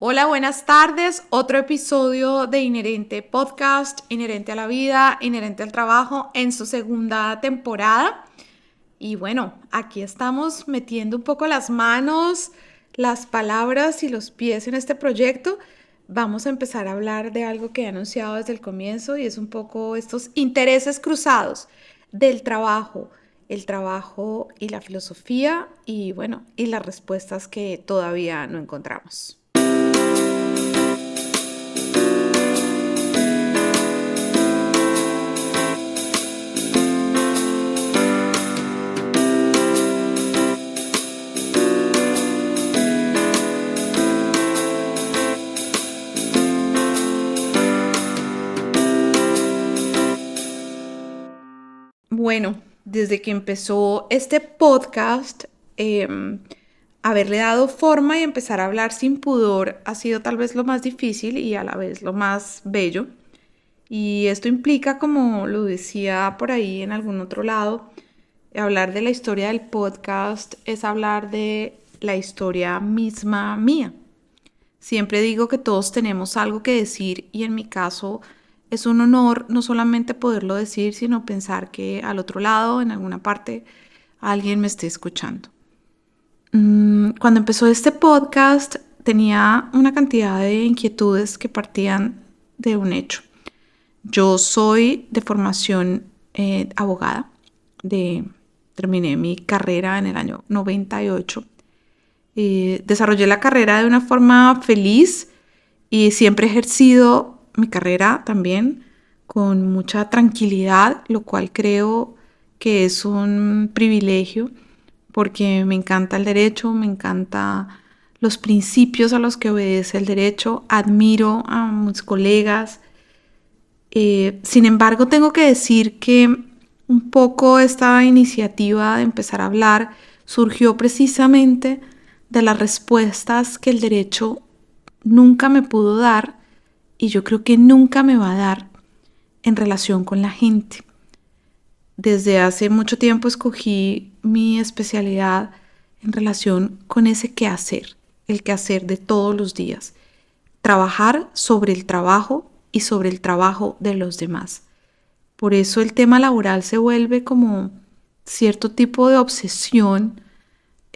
Hola, buenas tardes. Otro episodio de Inherente Podcast, Inherente a la vida, Inherente al trabajo en su segunda temporada. Y bueno, aquí estamos metiendo un poco las manos, las palabras y los pies en este proyecto. Vamos a empezar a hablar de algo que he anunciado desde el comienzo y es un poco estos intereses cruzados del trabajo, el trabajo y la filosofía y bueno, y las respuestas que todavía no encontramos. Bueno, desde que empezó este podcast, haberle dado forma y empezar a hablar sin pudor ha sido tal vez lo más difícil y a la vez lo más bello. Y esto implica, como lo decía por ahí en algún otro lado, hablar de la historia del podcast es hablar de la historia misma mía. Siempre digo que todos tenemos algo que decir y en mi caso es un honor no solamente poderlo decir, sino pensar que al otro lado, en alguna parte, alguien me esté escuchando. Cuando empezó este podcast tenía una cantidad de inquietudes que partían de un hecho. Yo soy de formación abogada, terminé mi carrera en el año 98. Desarrollé la carrera de una forma feliz y siempre he ejercido mi carrera también con mucha tranquilidad, lo cual creo que es un privilegio porque me encanta el derecho, me encanta los principios a los que obedece el derecho, admiro a mis colegas. Sin embargo, tengo que decir que un poco esta iniciativa de empezar a hablar surgió precisamente de las respuestas que el derecho nunca me pudo dar y yo creo que nunca me va a dar en relación con la gente. Desde hace mucho tiempo escogí mi especialidad en relación con ese quehacer, el quehacer de todos los días. Trabajar sobre el trabajo y sobre el trabajo de los demás. Por eso el tema laboral se vuelve como cierto tipo de obsesión,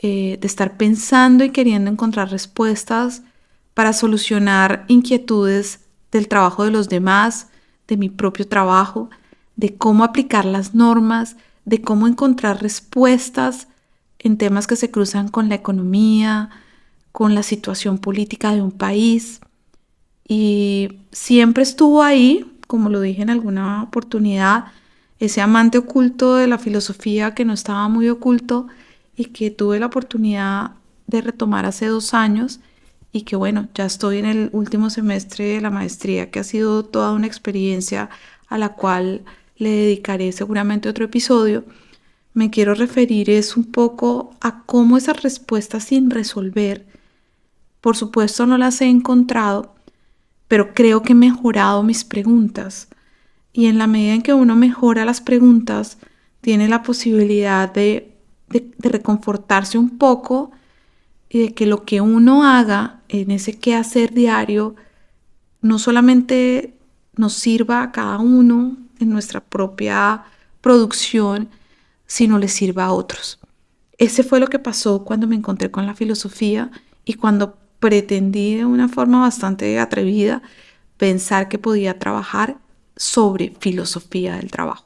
de estar pensando y queriendo encontrar respuestas para solucionar inquietudes del trabajo de los demás, de mi propio trabajo, de cómo aplicar las normas, de cómo encontrar respuestas en temas que se cruzan con la economía, con la situación política de un país. Y siempre estuvo ahí, como lo dije en alguna oportunidad, ese amante oculto de la filosofía que no estaba muy oculto y que tuve la oportunidad de retomar hace 2 años y que bueno, ya estoy en el último semestre de la maestría, que ha sido toda una experiencia a la cual le dedicaré seguramente otro episodio. Me quiero referir es un poco a cómo esas respuestas sin resolver, por supuesto no las he encontrado, pero creo que he mejorado mis preguntas. Y en la medida en que uno mejora las preguntas, tiene la posibilidad de reconfortarse un poco y de que lo que uno haga en ese quehacer diario no solamente nos sirva a cada uno en nuestra propia producción, sino le sirva a otros. Ese fue lo que pasó cuando me encontré con la filosofía y cuando pretendí de una forma bastante atrevida pensar que podía trabajar sobre filosofía del trabajo.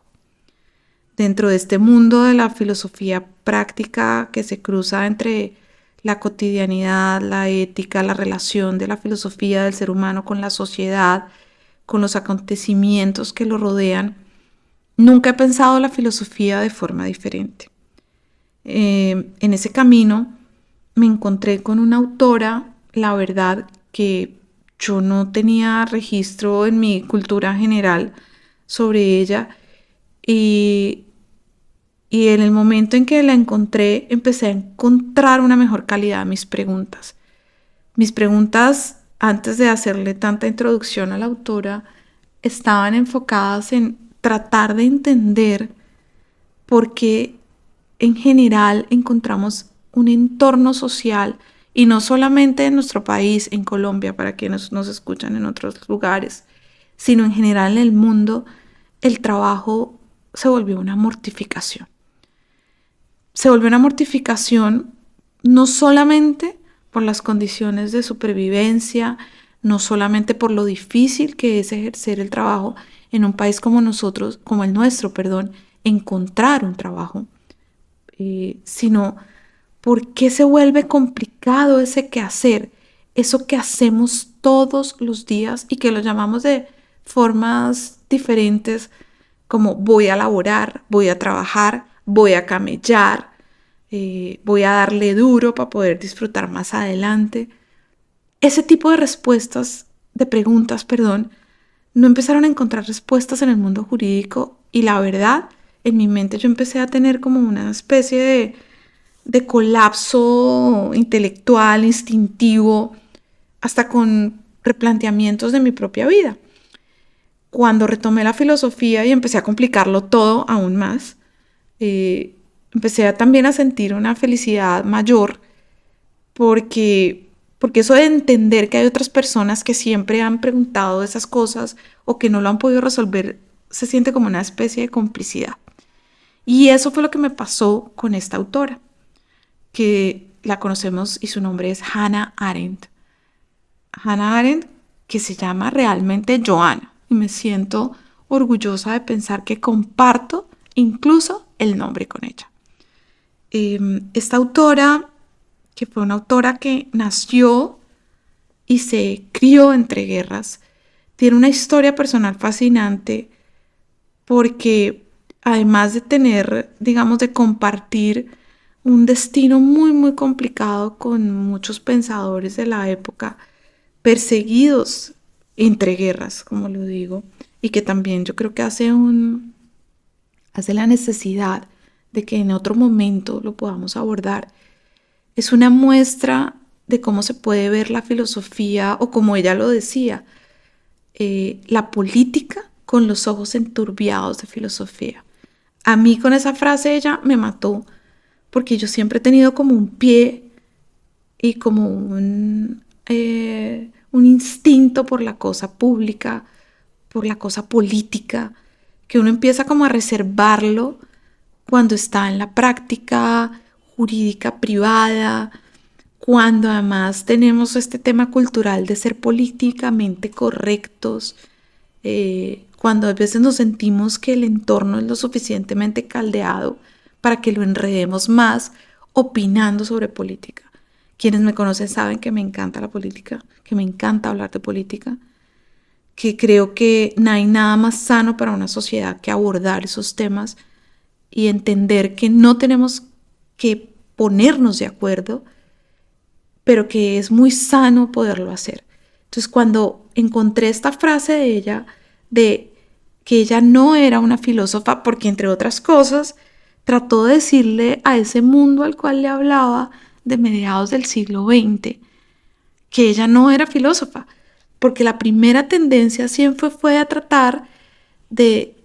Dentro de este mundo de la filosofía práctica que se cruza entre la cotidianidad, la ética, la relación de la filosofía del ser humano con la sociedad, con los acontecimientos que lo rodean, nunca he pensado la filosofía de forma diferente. En ese camino me encontré con una autora, la verdad que yo no tenía registro en mi cultura general sobre ella y, y en el momento en que la encontré empecé a encontrar una mejor calidad a mis preguntas. Mis preguntas, antes de hacerle tanta introducción a la autora, estaban enfocadas en tratar de entender por qué en general encontramos un entorno social Y no solamente en nuestro país, en Colombia, para quienes nos escuchan en otros lugares, sino en general en el mundo, el trabajo se volvió una mortificación. Se volvió una mortificación no solamente por las condiciones de supervivencia, no solamente por lo difícil que es ejercer el trabajo en un país como nosotros, como el nuestro, encontrar un trabajo, sino por qué se vuelve complicado ese quehacer, eso que hacemos todos los días y que lo llamamos de formas diferentes, como voy a laborar, voy a trabajar, voy a camellar, voy a darle duro para poder disfrutar más adelante. Ese tipo de preguntas, no empezaron a encontrar respuestas en el mundo jurídico y la verdad, en mi mente yo empecé a tener como una especie de colapso intelectual, instintivo, hasta con replanteamientos de mi propia vida. Cuando retomé la filosofía y empecé a complicarlo todo aún más, empecé también a sentir una felicidad mayor porque eso de entender que hay otras personas que siempre han preguntado esas cosas o que no lo han podido resolver, se siente como una especie de complicidad. Y eso fue lo que me pasó con esta autora, que la conocemos y su nombre es Hannah Arendt. Hannah Arendt, que se llama realmente Johanna. Y me siento orgullosa de pensar que comparto incluso el nombre con ella. Esta autora, que fue una autora que nació y se crió entre guerras, tiene una historia personal fascinante porque además de tener, digamos, de compartir un destino muy, muy complicado con muchos pensadores de la época, perseguidos entre guerras, como lo digo, y que también yo creo que hace la necesidad de que en otro momento lo podamos abordar. Es una muestra de cómo se puede ver la filosofía, o como ella lo decía, la política con los ojos enturbiados de filosofía. A mí con esa frase ella me mató, porque yo siempre he tenido como un pie y como un instinto por la cosa pública, por la cosa política, que uno empieza como a reservarlo cuando está en la práctica jurídica privada, cuando además tenemos este tema cultural de ser políticamente correctos, cuando a veces nos sentimos que el entorno es lo suficientemente caldeado para que lo enredemos más opinando sobre política. Quienes me conocen saben que me encanta la política, que me encanta hablar de política, que creo que no hay nada más sano para una sociedad que abordar esos temas y entender que no tenemos que ponernos de acuerdo, pero que es muy sano poderlo hacer. Entonces, cuando encontré esta frase de ella, de que ella no era una filósofa, porque entre otras cosas, trató de decirle a ese mundo al cual le hablaba de mediados del siglo XX, que ella no era filósofa, porque la primera tendencia siempre fue a tratar de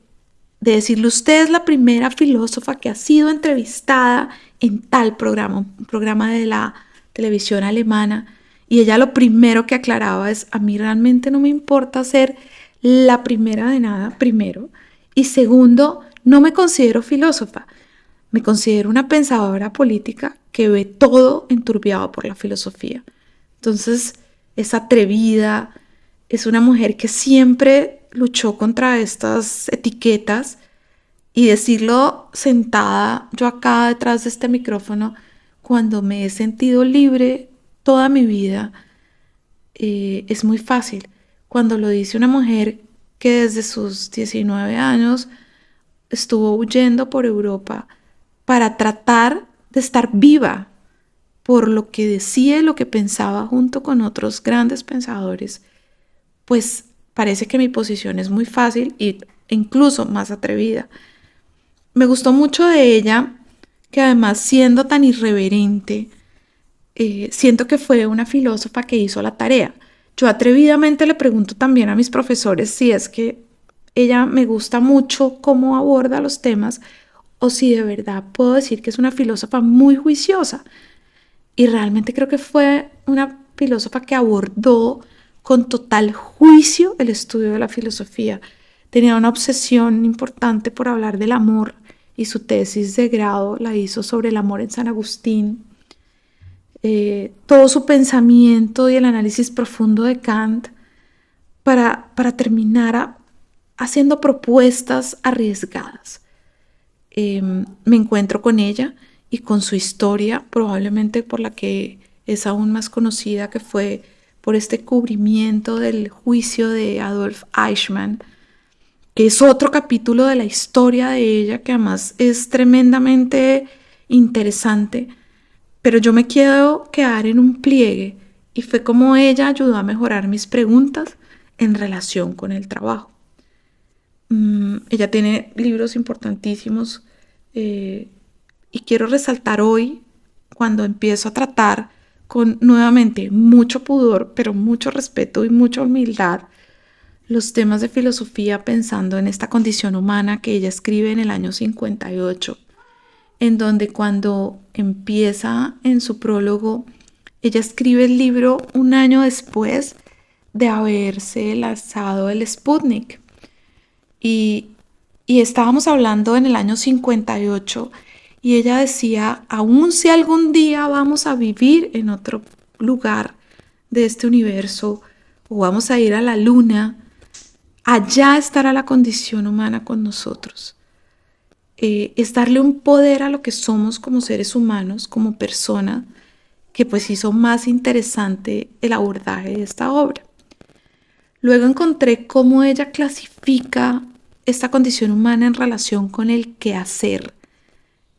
decirle: usted es la primera filósofa que ha sido entrevistada en tal programa, un programa de la televisión alemana, y ella lo primero que aclaraba es: a mí realmente no me importa ser la primera de nada, primero, y segundo, no me considero filósofa, me considero una pensadora política que ve todo enturbiado por la filosofía. Entonces, es atrevida, es una mujer que siempre luchó contra estas etiquetas, y decirlo sentada yo acá detrás de este micrófono, cuando me he sentido libre toda mi vida, es muy fácil. Cuando lo dice una mujer que desde sus 19 años estuvo huyendo por Europa para tratar de estar viva por lo que decía y lo que pensaba junto con otros grandes pensadores, pues parece que mi posición es muy fácil e incluso más atrevida. Me gustó mucho de ella que, además, siendo tan irreverente, siento que fue una filósofa que hizo la tarea. Yo atrevidamente le pregunto también a mis profesores si es que ella me gusta mucho cómo aborda los temas, o si de verdad puedo decir que es una filósofa muy juiciosa. Y realmente creo que fue una filósofa que abordó con total juicio el estudio de la filosofía. Tenía una obsesión importante por hablar del amor y su tesis de grado la hizo sobre el amor en San Agustín. Todo su pensamiento y el análisis profundo de Kant para terminar haciendo propuestas arriesgadas. Me encuentro con ella y con su historia, probablemente por la que es aún más conocida, que fue por este cubrimiento del juicio de Adolf Eichmann, que es otro capítulo de la historia de ella, que además es tremendamente interesante, pero yo me quiero quedar en un pliegue y fue como ella ayudó a mejorar mis preguntas en relación con el trabajo. Ella tiene libros importantísimos y quiero resaltar hoy, cuando empiezo a tratar con nuevamente mucho pudor, pero mucho respeto y mucha humildad, los temas de filosofía pensando en esta condición humana que ella escribe en el año 58, en donde cuando empieza en su prólogo, ella escribe el libro un año después de haberse lanzado el Sputnik. Y, y estábamos hablando en el año 58 y ella decía, aun si algún día vamos a vivir en otro lugar de este universo o vamos a ir a la luna, allá estará la condición humana con nosotros. Es darle un poder a lo que somos como seres humanos, como personas, que pues hizo más interesante el abordaje de esta obra. Luego encontré cómo ella clasifica esta condición humana en relación con el quehacer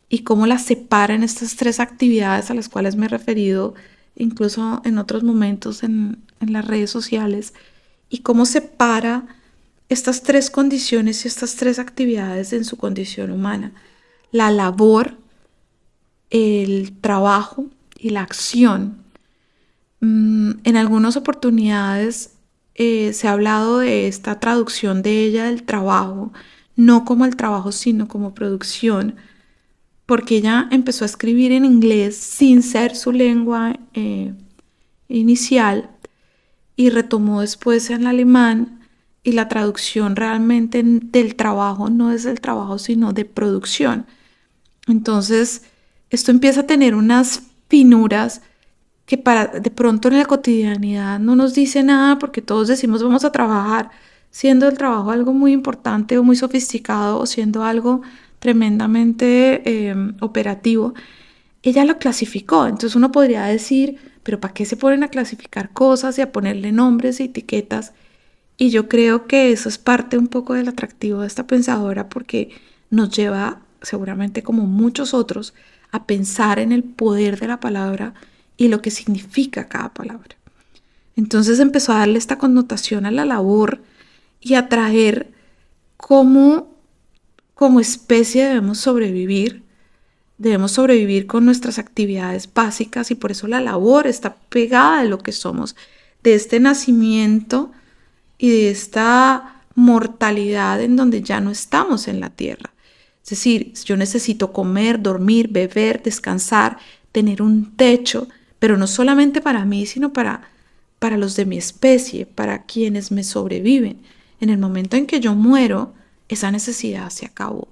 y cómo la separa en estas tres actividades a las cuales me he referido incluso en otros momentos en las redes sociales, y cómo separa estas tres condiciones y estas tres actividades en su condición humana: la labor, el trabajo y la acción. En algunas oportunidades se ha hablado de esta traducción de ella del trabajo, no como el trabajo, sino como producción, porque ella empezó a escribir en inglés sin ser su lengua inicial y retomó después en alemán, y la traducción realmente del trabajo no es del trabajo, sino de producción. Entonces, esto empieza a tener unas finuras que de pronto en la cotidianidad no nos dice nada, porque todos decimos vamos a trabajar, siendo el trabajo algo muy importante o muy sofisticado o siendo algo tremendamente operativo. Ella lo clasificó, entonces uno podría decir, pero ¿para qué se ponen a clasificar cosas y a ponerle nombres y etiquetas? Y yo creo que eso es parte un poco del atractivo de esta pensadora, porque nos lleva, seguramente como muchos otros, a pensar en el poder de la palabra y lo que significa cada palabra. Entonces empezó a darle esta connotación a la labor y a traer cómo como especie debemos sobrevivir con nuestras actividades básicas, y por eso la labor está pegada de lo que somos, de este nacimiento y de esta mortalidad en donde ya no estamos en la tierra. Es decir, yo necesito comer, dormir, beber, descansar, tener un techo, pero no solamente para mí, sino para los de mi especie, para quienes me sobreviven. En el momento en que yo muero, esa necesidad se acabó.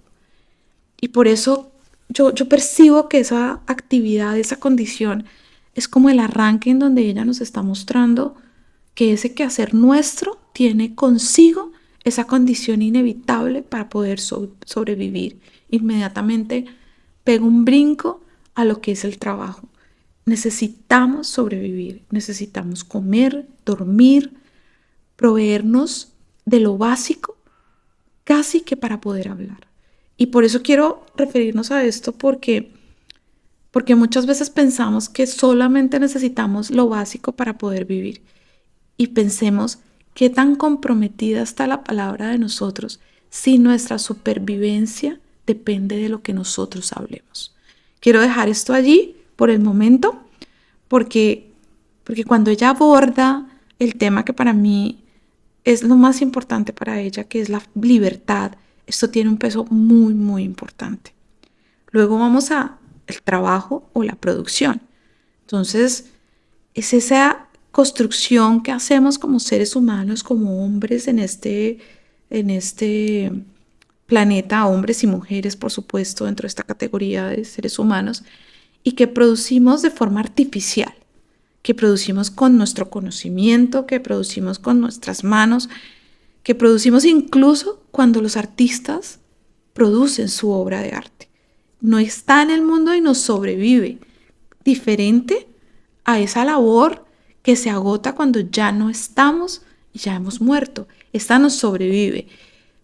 Y por eso yo percibo que esa actividad, esa condición, es como el arranque en donde ella nos está mostrando que ese quehacer nuestro tiene consigo esa condición inevitable para poder sobrevivir. Inmediatamente pega un brinco a lo que es el trabajo. Necesitamos sobrevivir, necesitamos comer, dormir, proveernos de lo básico, casi que para poder hablar. Y por eso quiero referirnos a esto, porque muchas veces pensamos que solamente necesitamos lo básico para poder vivir. Y pensemos qué tan comprometida está la palabra de nosotros si nuestra supervivencia depende de lo que nosotros hablemos. Quiero dejar esto allí por el momento, porque cuando ella aborda el tema que para mí es lo más importante para ella, que es la libertad, esto tiene un peso muy, muy importante. Luego vamos a el trabajo o la producción. Entonces, es esa construcción que hacemos como seres humanos, como hombres en este planeta, hombres y mujeres, por supuesto, dentro de esta categoría de seres humanos, y que producimos de forma artificial, que producimos con nuestro conocimiento, que producimos con nuestras manos, que producimos incluso cuando los artistas producen su obra de arte. No está en el mundo y nos sobrevive, diferente a esa labor que se agota cuando ya no estamos y ya hemos muerto. Esta nos sobrevive.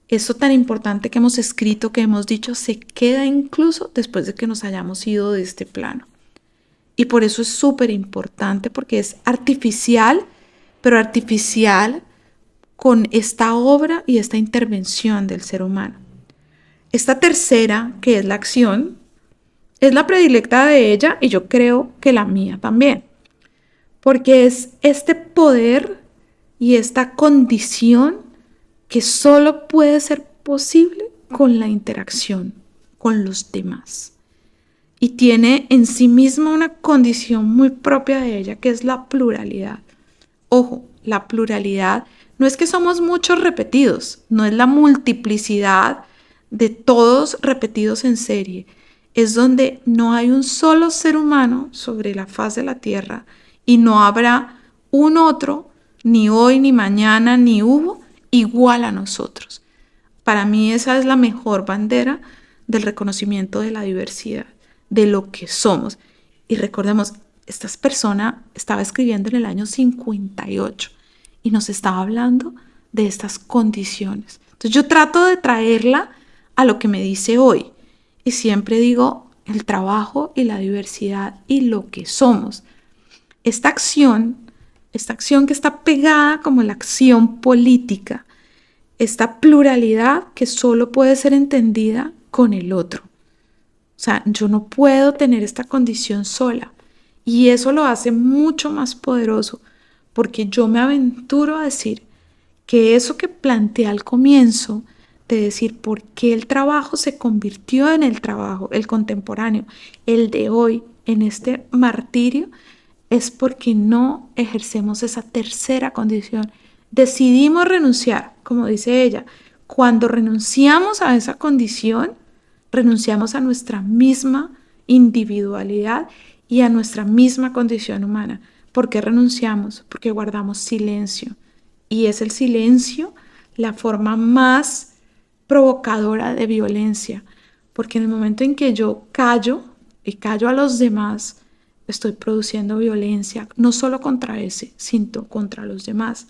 Eso tan importante que hemos escrito, que hemos dicho, se queda incluso después de que nos hayamos ido de este plano. Y por eso es súper importante, porque es artificial, pero artificial con esta obra y esta intervención del ser humano. Esta tercera, que es la acción, es la predilecta de ella y yo creo que la mía también, porque es este poder y esta condición que solo puede ser posible con la interacción con los demás. Y tiene en sí misma una condición muy propia de ella, que es la pluralidad. Ojo, la pluralidad no es que somos muchos repetidos, no es la multiplicidad de todos repetidos en serie. Es donde no hay un solo ser humano sobre la faz de la tierra y no habrá un otro, ni hoy, ni mañana, ni hubo, igual a nosotros. Para mí esa es la mejor bandera del reconocimiento de la diversidad, de lo que somos. Y recordemos, esta persona estaba escribiendo en el año 58 y nos estaba hablando de estas condiciones. Entonces yo trato de traerla a lo que me dice hoy y siempre digo el trabajo y la diversidad y lo que somos. Esta acción que está pegada como la acción política, esta pluralidad que solo puede ser entendida con el otro. O sea, yo no puedo tener esta condición sola y eso lo hace mucho más poderoso porque yo me aventuro a decir que eso que planteé al comienzo, de decir por qué el trabajo se convirtió en el trabajo, el contemporáneo, el de hoy, en este martirio, es porque no ejercemos esa tercera condición. Decidimos renunciar, como dice ella. Cuando renunciamos a esa condición, renunciamos a nuestra misma individualidad y a nuestra misma condición humana. ¿Por qué renunciamos? Porque guardamos silencio. Y es el silencio la forma más provocadora de violencia. Porque en el momento en que yo callo y callo a los demás, estoy produciendo violencia, no solo contra ese, sino contra los demás.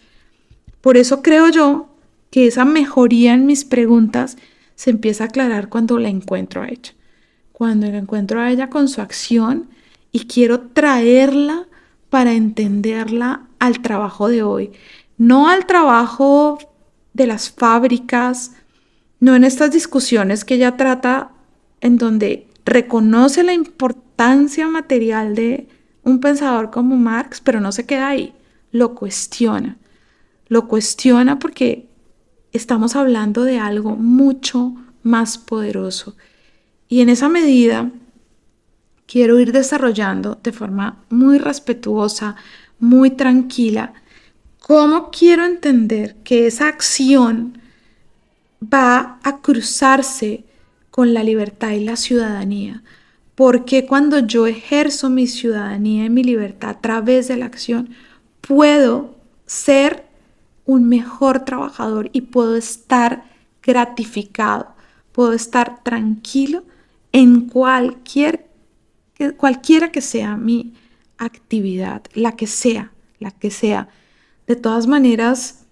Por eso creo yo que esa mejoría en mis preguntas se empieza a aclarar cuando la encuentro a ella. Cuando la encuentro a ella con su acción y quiero traerla para entenderla al trabajo de hoy. No al trabajo de las fábricas, no en estas discusiones que ella trata en donde reconoce la importancia material de un pensador como Marx, pero no se queda ahí, lo cuestiona. Lo cuestiona porque estamos hablando de algo mucho más poderoso. Y en esa medida quiero ir desarrollando de forma muy respetuosa, muy tranquila, cómo quiero entender que esa acción va a cruzarse con la libertad y la ciudadanía. Porque cuando yo ejerzo mi ciudadanía y mi libertad a través de la acción, puedo ser un mejor trabajador y puedo estar gratificado, puedo estar tranquilo en cualquiera que sea mi actividad, la que sea. De todas maneras,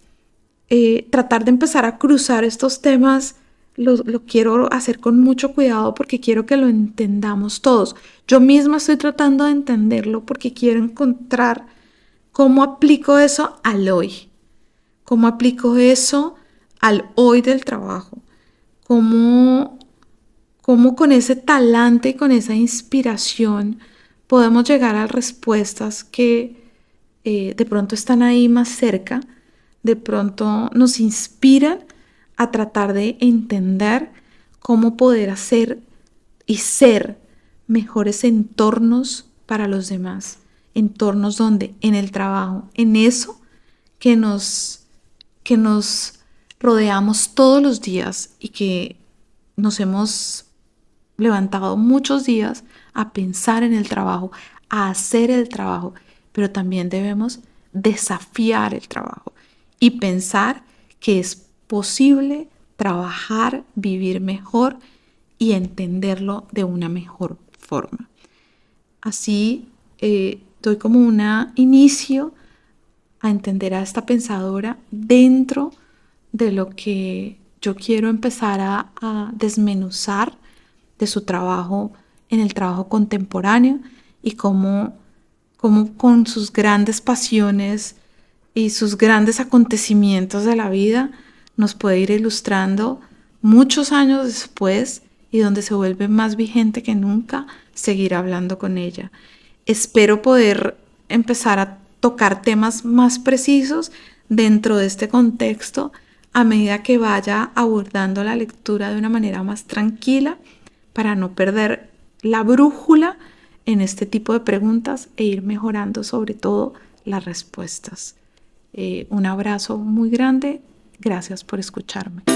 tratar de empezar a cruzar estos temas lo quiero hacer con mucho cuidado porque quiero que lo entendamos todos. Yo misma estoy tratando de entenderlo porque quiero encontrar cómo aplico eso al hoy, cómo aplico eso al hoy del trabajo, cómo con ese talante y con esa inspiración podemos llegar a respuestas que de pronto están ahí más cerca, de pronto nos inspiran a tratar de entender cómo poder hacer y ser mejores entornos para los demás. entornos donde en el trabajo, en eso que nos rodeamos todos los días y que nos hemos levantado muchos días a pensar en el trabajo, a hacer el trabajo, pero también debemos desafiar el trabajo y pensar que es posible trabajar, vivir mejor y entenderlo de una mejor forma. Así doy como un inicio a entender a esta pensadora dentro de lo que yo quiero empezar a desmenuzar de su trabajo en el trabajo contemporáneo y cómo con sus grandes pasiones y sus grandes acontecimientos de la vida nos puede ir ilustrando muchos años después y donde se vuelve más vigente que nunca seguir hablando con ella. Espero poder empezar a tocar temas más precisos dentro de este contexto a medida que vaya abordando la lectura de una manera más tranquila para no perder la brújula en este tipo de preguntas e ir mejorando sobre todo las respuestas. Un abrazo muy grande. Gracias por escucharme.